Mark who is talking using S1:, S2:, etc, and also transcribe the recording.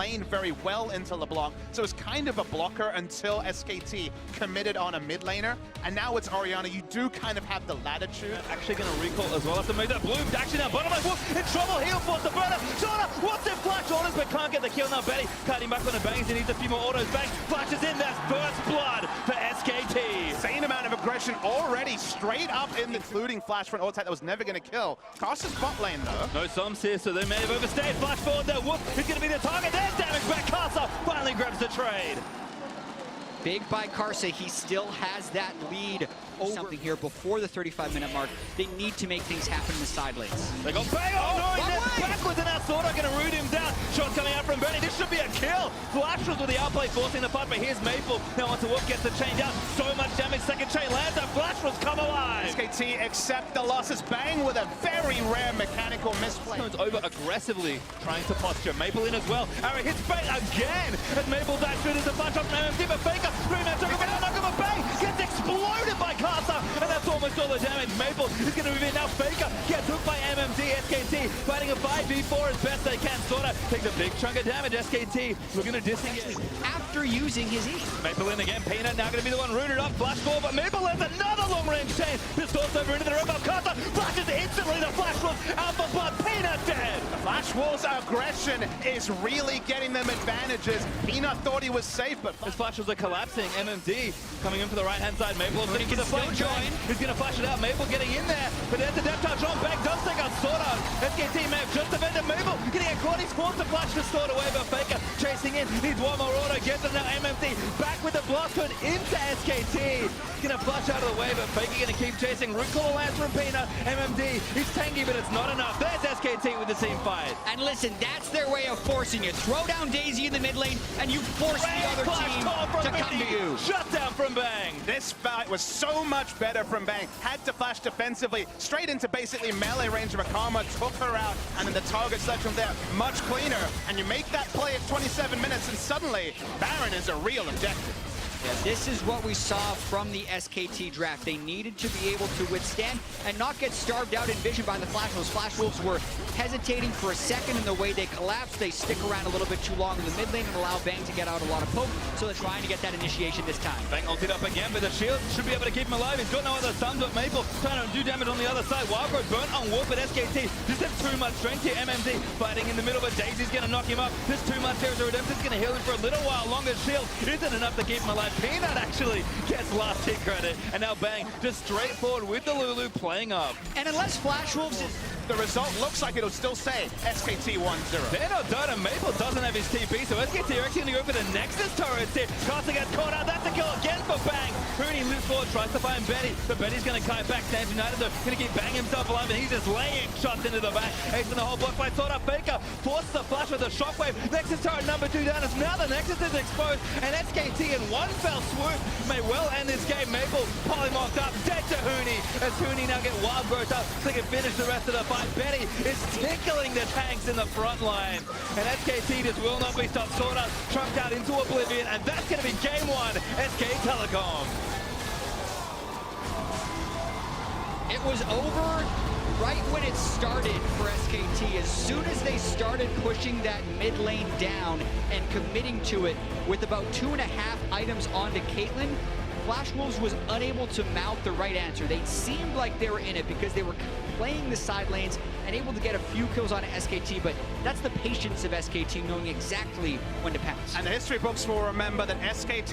S1: lane very well into LeBlanc, so it's kind of a blocker until SKT committed on a mid laner, and now it's Orianna. You do kind of have the latitude.
S2: Actually going to recall as well after make that bloom. Actually now bottom line, Wolf in trouble. He'll force the burner. Shona wants it, flash orders, but can't get the kill now. Betty cutting back on the bangs. He needs a few more autos. Bang flashes in. That's burst blood for SKT.
S1: Insane amount of aggression already straight up in, including flash for an ult that was never going to kill. Caster's bot lane though.
S2: No Psalms here, so they may have overstayed. Flash forward there. Wolf is going to be the target. There's damage back. Casa finally grabs the trade.
S3: Big by Karsa, he still has that lead over something here before the 35-minute mark. They need to make things happen in the side lanes.
S2: They go bang! Oh no, he's backwards and now Sorta gonna root him down. Shots coming out from Benny. This should be a kill. Flash was with the outplay forcing the fight, but here's Maple. Now onto Wolf gets the chain down. So much damage, second chain lands and Flash was come alive.
S1: SKT accept the losses. Bang with a very rare mechanical misplay.
S2: Comes over aggressively, trying to posture. Maple in as well. Arrow hits Bang again as Maple dives through this a bunch of MMD, but Faker, 3-man circle, but knock him a Bang gets exploded by Casa, and that's almost all the damage. Maple is going to move in now. Faker gets hooked by MMD. SKT fighting a 5v4 as best they can. Sorta takes a big chunk of damage. SKT looking to disengage
S3: after using his E.
S2: Maple in again. Peanut now going to be the one rooted up. Flash forward, but Maple lands another long-range chain. Distorts over into the rope of Casa. Flashes instantly. The Flash Wolf out for blood. Peanut dead.
S1: Flash Wolf's aggression is really getting them advantages. Peanut thought he was safe, but
S2: his flashes are collapsing. MMD coming in for the right-hand side. Maple looking for the flame join. He's going to flash it out. Maple getting in there, but there's the depth touch on. Bang does take out Sorta. SKT may have just defended Maple. Getting a caught. He's forced to flash the Sorta away, but Faker chasing in. Needs one more auto. Gets it now. MMD back with the blast code into SKT. Going to flash out of the way, but Faker going to keep chasing. Root call lands from Peanut. MMD, he's tanky, but it's not enough. There's SKT with the team fight.
S3: And listen, that's their way of forcing you. Throw down Daisy in the mid lane, and you force the other team to come to you.
S2: Shut down from Bang.
S1: This fight was so much better from Bang. Had to flash defensively, straight into basically melee range of Akama, took her out, and then the target selection there, much cleaner. And you make that play at 27 minutes, and suddenly, Baron is a real objective.
S3: Yeah, this is what we saw from the SKT draft. They needed to be able to withstand and not get starved out in vision by the Flash Wolves. Flash Wolves were hesitating for a second in the way they collapsed. They stick around a little bit too long in the mid lane and allow Bang to get out a lot of poke, so they're trying to get that initiation this time.
S2: Bang ulted up again, but the shield should be able to keep him alive. He's got no other stuns, but Maple trying to do damage on the other side. Wildgrowth burnt on Wolf, but SKT just have too much strength here. MMD fighting in the middle, but Daisy's going to knock him up. There's too much here, so Redemption's going to heal him for a little while longer. Shield isn't enough to keep him alive. Peanut actually gets last hit credit, and now Bang just straightforward with the Lulu playing up.
S3: And unless Flash Wolves is...
S1: The result looks like it'll still say SKT 1-0.
S2: They're not done, and Maple doesn't have his TP, so SKT are actually going to go for the Nexus turret here. Carter gets caught out. That's a kill again for Bang. Rooney loops forward, tries to find Betty, but Betty's going to kite back. Stands United, though, going to keep Bang himself alive, and he's just laying shots into the back. Ace in the whole block by Sorta. Faker forces the flash with a shockwave. Nexus turret number 2 down, as now the Nexus is exposed, and SKT in one fell swoop may well end this game. Maple polymarked up, dead to Hooney, as Hooney now get wild growth up so they can finish the rest of the fight. Betty is tickling the tanks in the front line, and SKT just will not be stopped. Sorta trumped out into oblivion, and that's going to be game 1, SK Telecom.
S3: It was over right when it started for SKT. As soon as they started pushing that mid lane down and committing to it with about 2.5 items onto Caitlyn, Flash Wolves was unable to mount the right answer. They seemed like they were in it because they were playing the side lanes and able to get a few kills on SKT, but that's the patience of SKT, knowing exactly when to pounce.
S1: And the history books will remember that SKT